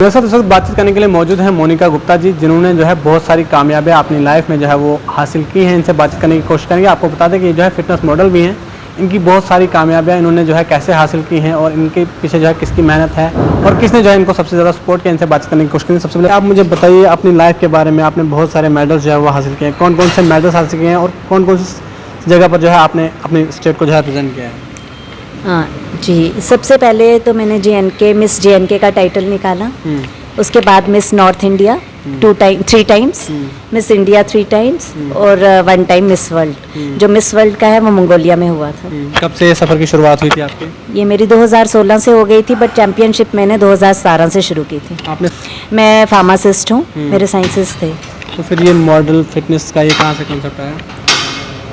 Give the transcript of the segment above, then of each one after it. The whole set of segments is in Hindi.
मेरे साथ इस वक्त बातचीत करने के लिए मौजूद हैं मोनिका गुप्ता जी, जिन्होंने जो है बहुत सारी कामयाबियाँ अपनी लाइफ में जो है वो हासिल की हैं। इनसे बातचीत करने की कोशिश करेंगे। आपको बता दें कि ये जो है फिटनेस मॉडल भी हैं। इनकी बहुत सारी कामयाबियाँ इन्होंने जो है कैसे हासिल की हैं और इनके पीछे जो है किसकी मेहनत है और किसने जो है इनको सबसे ज़्यादा सपोर्ट किया, इनसे बातचीत करने की कोशिश करेंगे। सबसे पहले आप मुझे बताइए अपनी लाइफ के बारे में। आपने बहुत सारे मेडल्स जो है वो हासिल किए हैं, कौन कौन से मेडल्स हासिल किए हैं और कौन कौन सी जगह पर जो है आपने अपनी स्टेट को जो है रिप्रेजेंट किया है? हाँ जी, सबसे पहले तो मैंने JNK मिस JNK का टाइटल निकाला। उसके बाद miss north India 3 times, miss India 3 times और 1 टाइम मिस वर्ल्ड। जो मिस वर्ल्ड का है वो मंगोलिया में हुआ था। कब से ये सफ़र की शुरुआत हुई थी आपकी? ये मेरी 2016 से हो गई थी, बट चैम्पियनशिप मैंने 2017 से शुरू की थी। आपने मैं फार्मासिस्ट हूँ, मेरे साइंसेस थे। तो फिर ये मॉडल फिटनेस का ये कहाँ से कॉन्सेप्ट आया?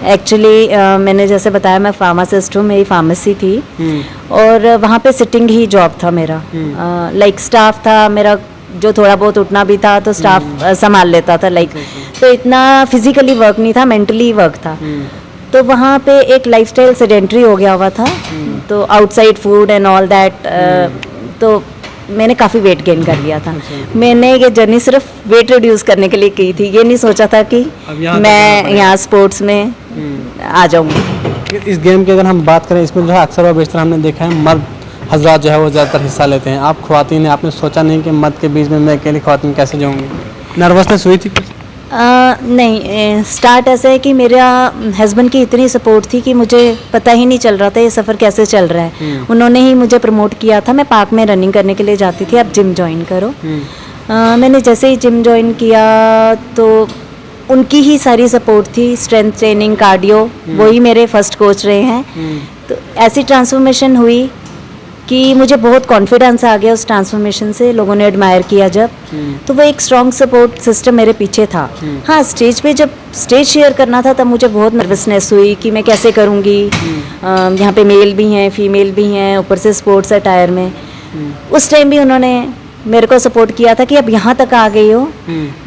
एक्चुअली मैंने जैसे बताया मैं फार्मासिस्ट हूँ, मेरी फार्मेसी थी और वहाँ पे सिटिंग ही जॉब था मेरा। लाइक स्टाफ था मेरा, जो थोड़ा बहुत उठना भी था तो स्टाफ संभाल लेता था। लाइक तो इतना फिजिकली वर्क नहीं था, मेंटली वर्क था। तो वहाँ पे एक लाइफस्टाइल सेडेंटरी हो गया हुआ था, तो outside food and all that, तो मैंने काफ़ी वेट गेन कर लिया था। मैंने ये जर्नी सिर्फ वेट रिड्यूस करने के लिए की थी, ये नहीं सोचा था कि मैं यहाँ स्पोर्ट्स में आ जाऊँगी। इस गेम की अगर हम बात करें, इसमें जो है अक्सर और बेशतर हमने देखा है मर्द हजरात जो है वो ज़्यादातर हिस्सा लेते हैं। आप ख्वातीन हैं, आपने सोचा नहीं कि मर्द के बीच में मैं अकेली ख्वातीन कैसे जाऊँगी? नर्वसनेस हुई थी कुछ? नहीं, स्टार्ट ऐसा है कि मेरा हस्बैंड की इतनी सपोर्ट थी कि मुझे पता ही नहीं चल रहा था ये सफ़र कैसे चल रहा है। उन्होंने ही मुझे प्रमोट किया था। मैं पार्क में रनिंग करने के लिए जाती थी, आप जिम ज्वाइन करो। मैंने जैसे ही जिम ज्वाइन किया तो उनकी ही सारी सपोर्ट थी, स्ट्रेंथ ट्रेनिंग, कार्डियो, वही मेरे फर्स्ट कोच रहे हैं। तो ऐसी ट्रांसफॉर्मेशन हुई कि मुझे बहुत कॉन्फिडेंस आ गया उस ट्रांसफॉर्मेशन से। लोगों ने एडमायर किया जब, तो वो एक स्ट्रॉन्ग सपोर्ट सिस्टम मेरे पीछे था। हाँ, स्टेज पे जब स्टेज शेयर करना था तब मुझे बहुत नर्वसनेस हुई कि मैं कैसे करूँगी। यहाँ पे मेल भी हैं, फीमेल भी हैं, ऊपर से स्पोर्ट्स अटायर में। उस टाइम भी उन्होंने मेरे को सपोर्ट किया था कि अब यहाँ तक आ गई हो।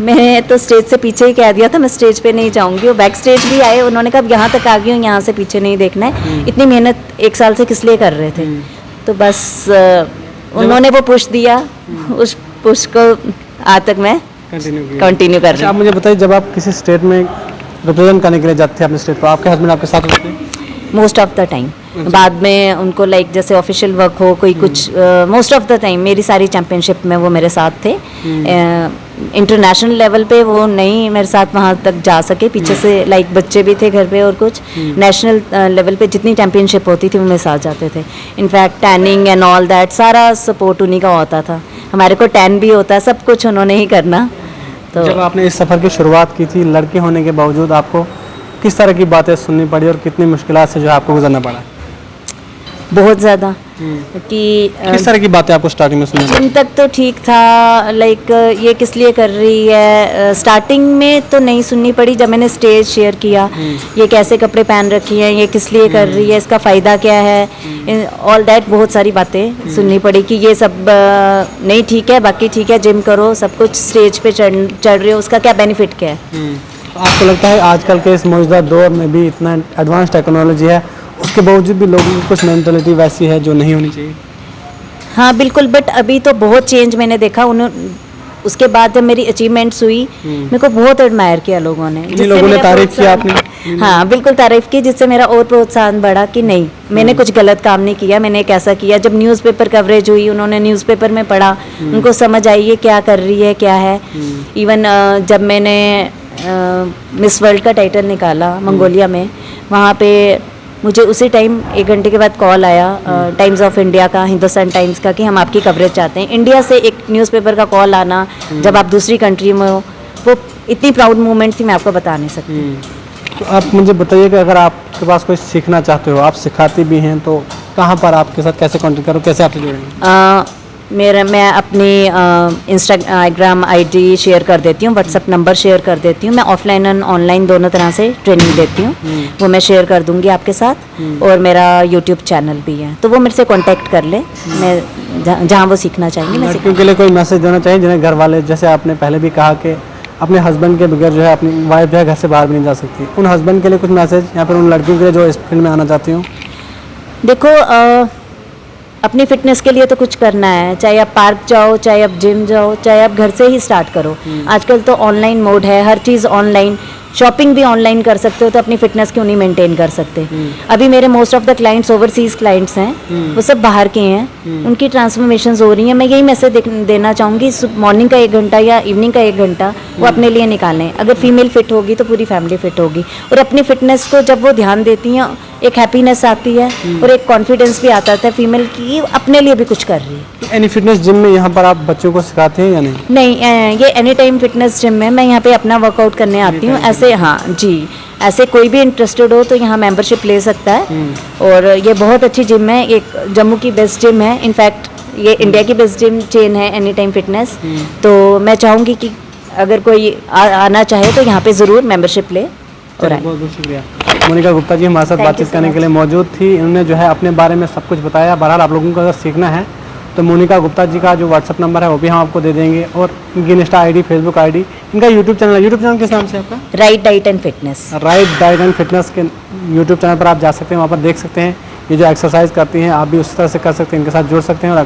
मैं तो स्टेज से पीछे ही कह दिया था मैं स्टेज पे नहीं जाऊँगी। वो बैक स्टेज भी आए, उन्होंने कहा अब यहाँ तक आ गई हो, यहाँ से पीछे नहीं देखना है। इतनी मेहनत 1 साल से किस लिए कर रहे थे? तो बस उन्होंने वो पुश दिया, उस पुश को आज तक मैं कंटिन्यू कर रही हूँ। आप मुझे बताइए, जब आप किसी स्टेट में रिप्रेजेंट करने के लिए जाते थे अपने स्टेट को, आपके हस्बैंड आपके साथ होते थे? Most of the time. बाद में उनको लाइक जैसे ऑफिशियल वर्क हो कोई कुछ, मोस्ट ऑफ द टाइम मेरी सारी चैम्पियनशिप में वो मेरे साथ थे। इंटरनेशनल लेवल पे वो नहीं मेरे साथ वहाँ तक जा सके, पीछे से लाइक बच्चे भी थे घर पे और कुछ। नेशनल लेवल पे जितनी चैम्पियनशिप होती थी वो मेरे साथ जाते थे। In fact tanning and all that सारा सपोर्ट उन्हीं का होता था। हमारे को टैन भी होता है, सब कुछ उन्होंने ही करना। तो जब आपने इस सफ़र की शुरुआत की थी, लड़के होने के बावजूद आपको किस तरह की बातें सुननी पड़ी और कितनी मुश्किलात से जो है आपको गुजरना पड़ा? बहुत ज़्यादा कि किस तरह की बातें आपको स्टार्टिंग में सुननी पड़ी? जिन तक तो ठीक था, लाइक ये किस लिए कर रही है। स्टार्टिंग में तो नहीं सुननी पड़ी, जब मैंने स्टेज शेयर किया, ये कैसे कपड़े पहन रखी हैं, ये किस लिए कर रही है, इसका फ़ायदा क्या है, ऑल दैट बहुत सारी बातें सुननी पड़ी कि ये सब नहीं ठीक है, बाकी ठीक है, जिम करो, सब कुछ स्टेज पे चढ़ रही हो, उसका क्या बेनिफिट क्या है। आपको लगता है आजकल के इस मौजूदा दौर में भी इतना एडवांस टेक्नोलॉजी है, उसके बावजूद भी लोगों की कुछ मेंटालिटी वैसी है जो नहीं होनी चाहिए? हाँ बिल्कुल, बट अभी तो बहुत चेंज मैंने देखा। उसके बाद जब मेरी अचीवमेंट्स हुई, मेरे को बहुत एडमायर किया लोगों ने, जिससे लोगों ने तारीफ की आपने? हाँ बिल्कुल तारीफ की, जिससे मेरा और प्रोत्साहन बढ़ा कि नहीं मैंने कुछ गलत काम नहीं किया, मैंने एक ऐसा किया। जब न्यूज़पेपर कवरेज हुई, उन्होंने न्यूज़पेपर में पढ़ा, उनको समझ आई ये क्या कर रही है, क्या है। इवन जब मैंने मिस वर्ल्ड का टाइटल निकाला मंगोलिया में, वहाँ पे मुझे उसी टाइम 1 घंटे के बाद कॉल आया टाइम्स ऑफ इंडिया का, हिंदुस्तान टाइम्स का, कि हम आपकी कवरेज चाहते हैं। इंडिया से एक न्यूज़पेपर का कॉल आना जब आप दूसरी कंट्री में हो, वो इतनी प्राउड मोमेंट थी, मैं आपको बता नहीं सकती। तो आप मुझे बताइए कि अगर आपके पास कोई सीखना चाहते हो, आप सिखाती भी हैं, तो कहाँ पर आपके साथ कैसे कॉन्टेक्ट करो, कैसे आपसे जुड़ेंगे? मैं अपनी इंस्टाग्राम आईडी शेयर कर देती हूँ, व्हाट्सअप नंबर शेयर कर देती हूँ। मैं ऑफलाइन और ऑनलाइन दोनों तरह से ट्रेनिंग देती हूँ, वो मैं शेयर कर दूँगी आपके साथ। और मेरा यूट्यूब चैनल भी है, तो वो मेरे से कांटेक्ट कर ले, मैं जहाँ वो सीखना चाहेंगे मैं लड़कियों के लिए कोई मैसेज देना चाहिए जिन्हें घर वाले, जैसे आपने पहले भी कहा कि अपने हस्बैंड के बगैर जो है अपनी वाइफ जो है घर से बाहर भी नहीं जा सकती, उन हस्बैंड के लिए कुछ मैसेज या फिर उन लड़कियों के लिए जो इस फील्ड में आना चाहती हूँ? देखो अपनी फिटनेस के लिए तो कुछ करना है, चाहे आप पार्क जाओ, चाहे आप जिम जाओ, चाहे आप घर से ही स्टार्ट करो। आजकल तो ऑनलाइन मोड है, हर चीज़ ऑनलाइन, शॉपिंग भी ऑनलाइन कर सकते हो, तो अपनी फिटनेस क्यों नहीं मेंटेन कर सकते। अभी मेरे most of the clients overseas clients हैं, वो सब बाहर के हैं, उनकी ट्रांसफॉर्मेशंस हो रही हैं। मैं यही मैसेज देना चाहूँगी, मॉर्निंग का 1 घंटा या इवनिंग का 1 घंटा वो अपने लिए निकालें। अगर फीमेल फिट होगी तो पूरी फैमिली फिट होगी, और अपनी फिटनेस को जब वो ध्यान देती हैं, एक हैप्पीनेस आती है और एक कॉन्फिडेंस भी आता है फीमेल की, अपने लिए भी कुछ कर रही है। एनी फिटनेस जिम में यहाँ पर आप बच्चों को सिखाते हैं या नहीं? नहीं, ये एनी टाइम फिटनेस जिम में मैं यहाँ पे अपना वर्कआउट करने आती हूँ। ऐसे हाँ जी, ऐसे कोई भी इंटरेस्टेड हो तो यहाँ मेंबरशिप ले सकता है। और ये बहुत अच्छी जिम है, एक जम्मू की बेस्ट जिम है, इनफैक्ट ये इंडिया की बेस्ट जिम चेन है एनी टाइम फिटनेस। तो मैं चाहूँगी कि अगर कोई आना चाहे तो यहाँ पे ज़रूर मेंबरशिप ले और आए। बहुत बहुत शुक्रिया। मोनिका गुप्ता जी हमारे साथ Thank you बातचीत so करने much. के लिए मौजूद थी। इन्होंने जो है अपने बारे में सब कुछ बताया। बहरहाल आप लोगों को अगर सीखना है तो मोनिका गुप्ता जी का जो व्हाट्सअप नंबर है वो भी हम आपको दे देंगे, और इनकी इंस्टा आईडी, फेसबुक आईडी, इनका यूट्यूब चैनल है। यूट्यूब चैनल किस नाम से है आपका? Right diet and fitness. Right diet and fitness के यूट्यूब चैनल पर आप जा सकते हैं, वहाँ पर देख सकते हैं ये जो एक्सरसाइज करती हैं, आप भी उसी तरह से कर सकते हैं, इनके साथ जुड़ सकते हैं और